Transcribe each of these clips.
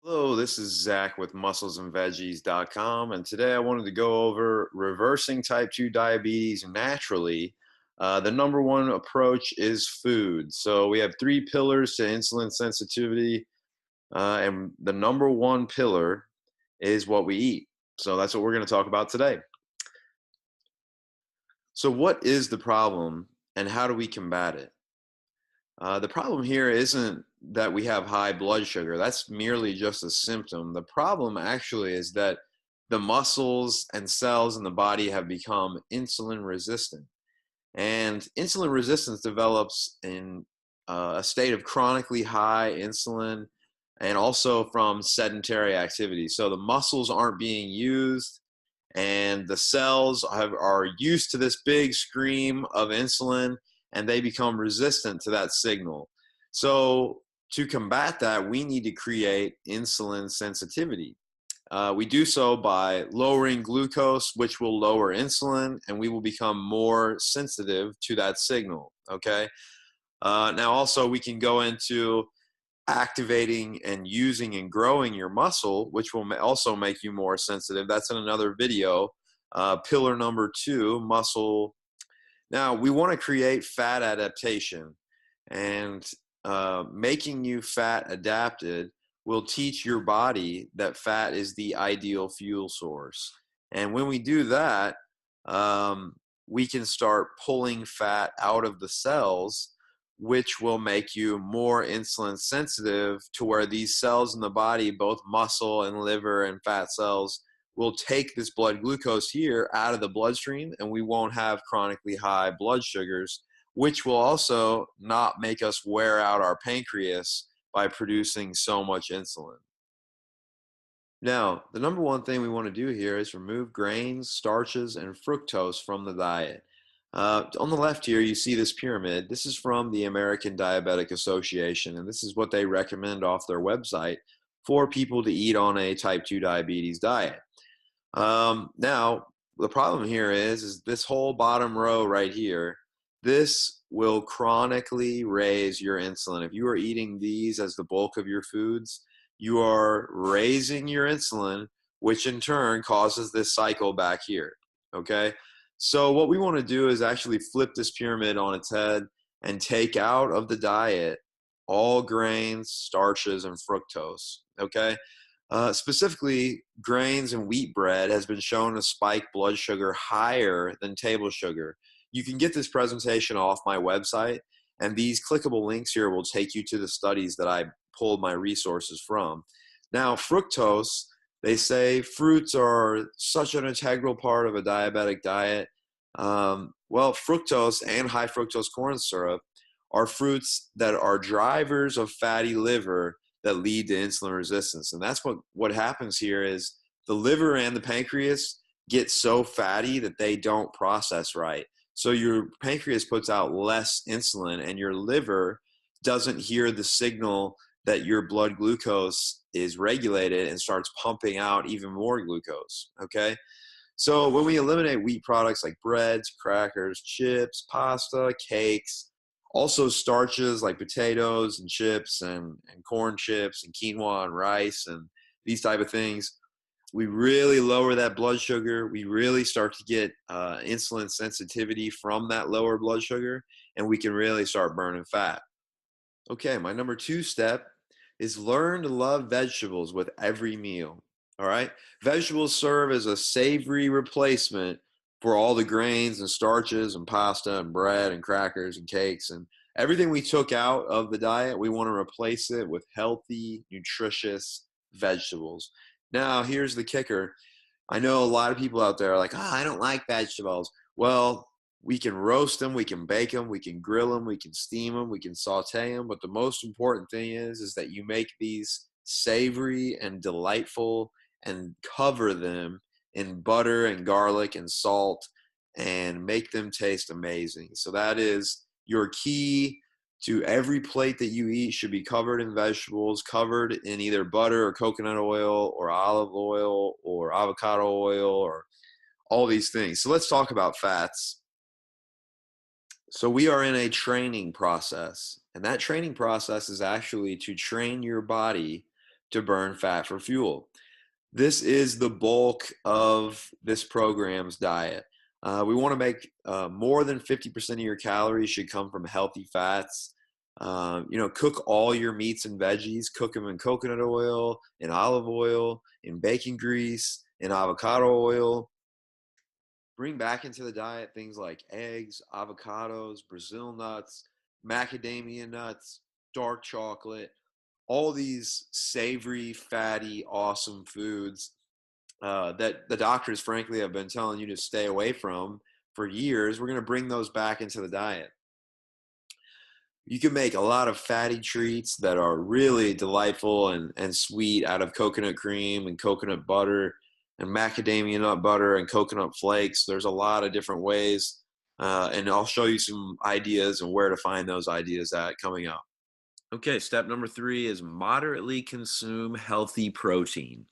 Hello, this is Zach with musclesandveggies.com, and today I wanted to go over reversing type 2 diabetes naturally. The number one approach is food. So we have three pillars to insulin sensitivity, and the number one pillar is what we eat. So that's what we're going to talk about today. So, what is the problem, and how do we combat it? The problem here isn't that we have high blood sugar. That's merely just a symptom. The problem actually is that the muscles and cells in the body have become insulin resistant. And insulin resistance develops in a state of chronically high insulin and also from sedentary activity. So the muscles aren't being used, and the cells are used to this big scream of insulin, and they become resistant to that signal. So to combat that, we need to create insulin sensitivity. We do so by lowering glucose, which will lower insulin, and we will become more sensitive to that signal. Okay. Now, also, we can go into activating and using and growing your muscle, which will also make you more sensitive. That's in another video. Pillar number two, muscle. Now, we want to create fat adaptation, and making you fat adapted will teach your body that fat is the ideal fuel source. And when we do that, we can start pulling fat out of the cells, which will make you more insulin sensitive to where these cells in the body, both muscle and liver and fat cells, will take this blood glucose here out of the bloodstream, and we won't have chronically high blood sugars, which will also not make us wear out our pancreas by producing so much insulin. Now, the number one thing we want to do here is remove grains, starches, and fructose from the diet. On the left here, you see this pyramid. This is from the American Diabetic Association, and this is what they recommend off their website for people to eat on a type 2 diabetes diet. Now, the problem here is this whole bottom row right here. This will chronically raise your insulin. If you are eating these as the bulk of your foods, you are raising your insulin, which in turn causes this cycle back here. Okay. So what we want to do is actually flip this pyramid on its head and take out of the diet all grains, starches, and fructose. Okay. Specifically, grains and wheat bread has been shown to spike blood sugar higher than table sugar. You can get this presentation off my website, and these clickable links here will take you to the studies that I pulled my resources from. Now, fructose, they say fruits are such an integral part of a diabetic diet. Well, fructose and high fructose corn syrup are fruits that are drivers of fatty liver that lead to insulin resistance. And that's what happens here is the liver and the pancreas get so fatty that they don't process right. So your pancreas puts out less insulin, and your liver doesn't hear the signal that your blood glucose is regulated and starts pumping out even more glucose. Okay. So when we eliminate wheat products like breads, crackers, chips, pasta, cakes, also starches like potatoes and chips and corn chips and quinoa and rice and these type of things, we really lower that blood sugar. We really start to get insulin sensitivity from that lower blood sugar, and we can really start burning fat. Okay, my number two step is learn to love vegetables with every meal. All right. Vegetables serve as a savory replacement for all the grains and starches and pasta and bread and crackers and cakes and everything we took out of the diet. We want to replace it with healthy, nutritious vegetables. Now, here's the kicker. I know a lot of people out there are like, I don't like vegetables. Well, we can roast them, we can bake them, we can grill them, we can steam them, we can saute them. But the most important thing is that you make these savory and delightful and cover them in butter and garlic and salt and make them taste amazing. So that is your key to every plate that you eat should be covered in vegetables, covered in either butter or coconut oil or olive oil or avocado oil or all these things. So let's talk about fats. So we are in a training process, and that training process is actually to train your body to burn fat for fuel. This is the bulk of this program's diet. We want to make more than 50% of your calories should come from healthy fats. Cook all your meats and veggies. Cook them in coconut oil, in olive oil, in bacon grease, in avocado oil. Bring back into the diet things like eggs, avocados, Brazil nuts, macadamia nuts, dark chocolate, all these savory, fatty, awesome foods that the doctors, frankly, have been telling you to stay away from for years. We're going to bring those back into the diet. You can make a lot of fatty treats that are really delightful and sweet out of coconut cream and coconut butter and macadamia nut butter and coconut flakes. There's a lot of different ways, and I'll show you some ideas and where to find those ideas at coming up. Okay, step number 3 is moderately consume healthy protein.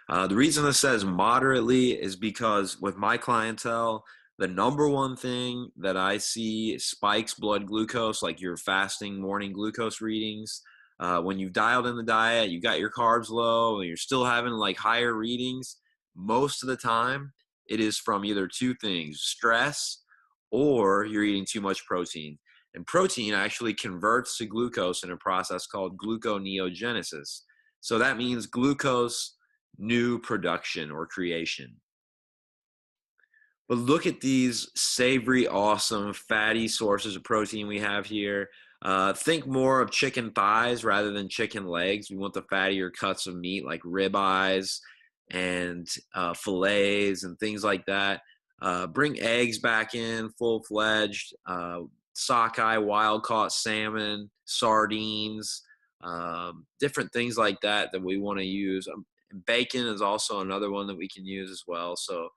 The reason this says moderately is because with my clientele, the number one thing that I see spikes blood glucose, like your fasting morning glucose readings. When you've dialed in the diet, you got your carbs low, and you're still having like higher readings, most of the time it is from either two things: stress, or you're eating too much protein. And protein actually converts to glucose in a process called gluconeogenesis. So that means glucose new production or creation. But look at these savory, awesome, fatty sources of protein we have here. Think more of chicken thighs rather than chicken legs. We want the fattier cuts of meat like ribeyes and fillets and things like that. Bring eggs back in, full-fledged, sockeye, wild-caught salmon, sardines, different things like that we want to use. Bacon is also another one that we can use as well. So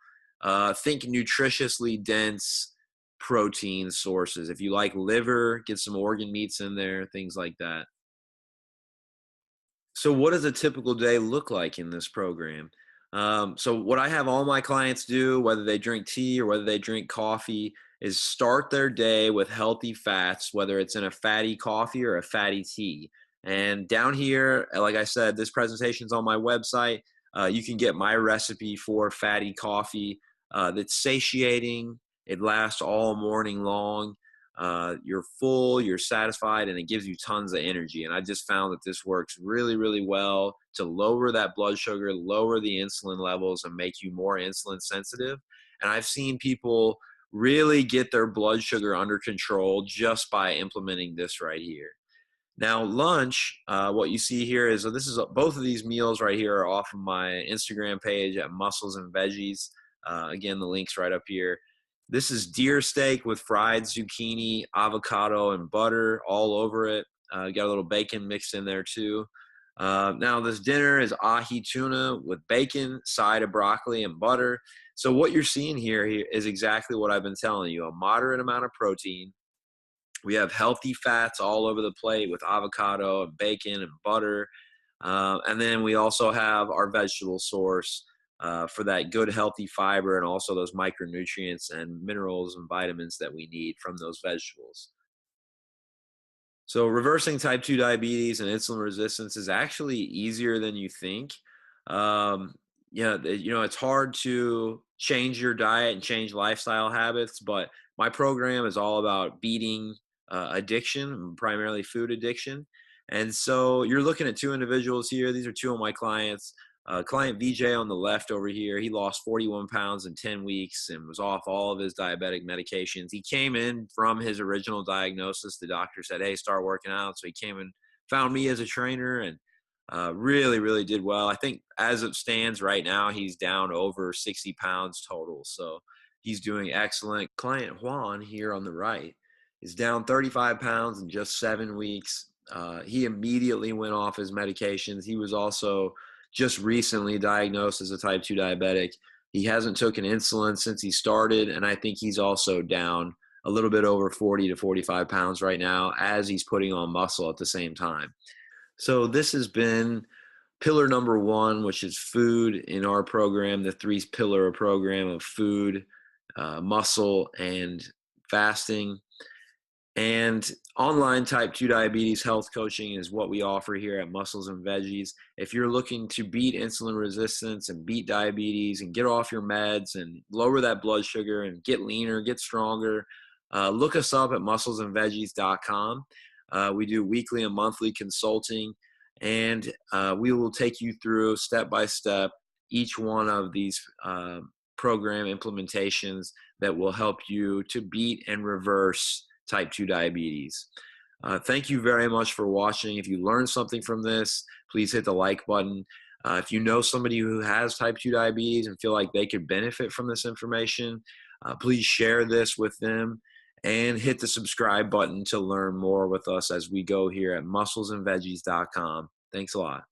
think nutritiously dense protein sources. If you like liver, get some organ meats in there, things like that. So what does a typical day look like in this program? So what I have all my clients do, whether they drink tea or whether they drink coffee, is start their day with healthy fats, whether it's in a fatty coffee or a fatty tea. And down here, like I said, this presentation is on my website. You can get my recipe for fatty coffee that's satiating. It lasts all morning long. You're full, you're satisfied, and it gives you tons of energy. And I just found that this works really, really well to lower that blood sugar, lower the insulin levels, and make you more insulin sensitive. And I've seen people really get their blood sugar under control just by implementing this right here. Now, lunch, what you see here is, so this is both of these meals right here are off of my Instagram page at Muscles and Veggies. Again, the link's right up here. This is deer steak with fried zucchini, avocado, and butter all over it. Got a little bacon mixed in there too. Now, this dinner is ahi tuna with bacon, side of broccoli, and butter. So what you're seeing here is exactly what I've been telling you: a moderate amount of protein. We have healthy fats all over the plate with avocado and bacon and butter. And then we also have our vegetable source for that good, healthy fiber and also those micronutrients and minerals and vitamins that we need from those vegetables. So reversing type 2 diabetes and insulin resistance is actually easier than you think. Um, it's hard to change your diet and change lifestyle habits, but my program is all about beating addiction, primarily food addiction. And so you're looking at two individuals here. These are two of my clients. Client VJ on the left over here, he lost 41 pounds in 10 weeks and was off all of his diabetic medications. He came in from his original diagnosis. The doctor said, hey, start working out. So he came and found me as a trainer and really, really did well. I think as it stands right now, he's down over 60 pounds total. So he's doing excellent. Client Juan here on the right is down 35 pounds in just 7 weeks. He immediately went off his medications. He was also just recently diagnosed as a type 2 diabetic. He hasn't taken insulin since he started, and I think he's also down a little bit over 40 to 45 pounds right now as he's putting on muscle at the same time. So this has been pillar number 1, which is food in our program, the 3-pillar program of food, muscle, and fasting. And online type 2 diabetes health coaching is what we offer here at Muscles and Veggies. If you're looking to beat insulin resistance and beat diabetes and get off your meds and lower that blood sugar and get leaner, get stronger, look us up at musclesandveggies.com. We do weekly and monthly consulting, and we will take you through step by step each one of these program implementations that will help you to beat and reverse type 2 diabetes. Thank you very much for watching. If you learned something from this, please hit the like button. If you know somebody who has type 2 diabetes and feel like they could benefit from this information, please share this with them and hit the subscribe button to learn more with us as we go here at musclesandveggies.com. Thanks a lot.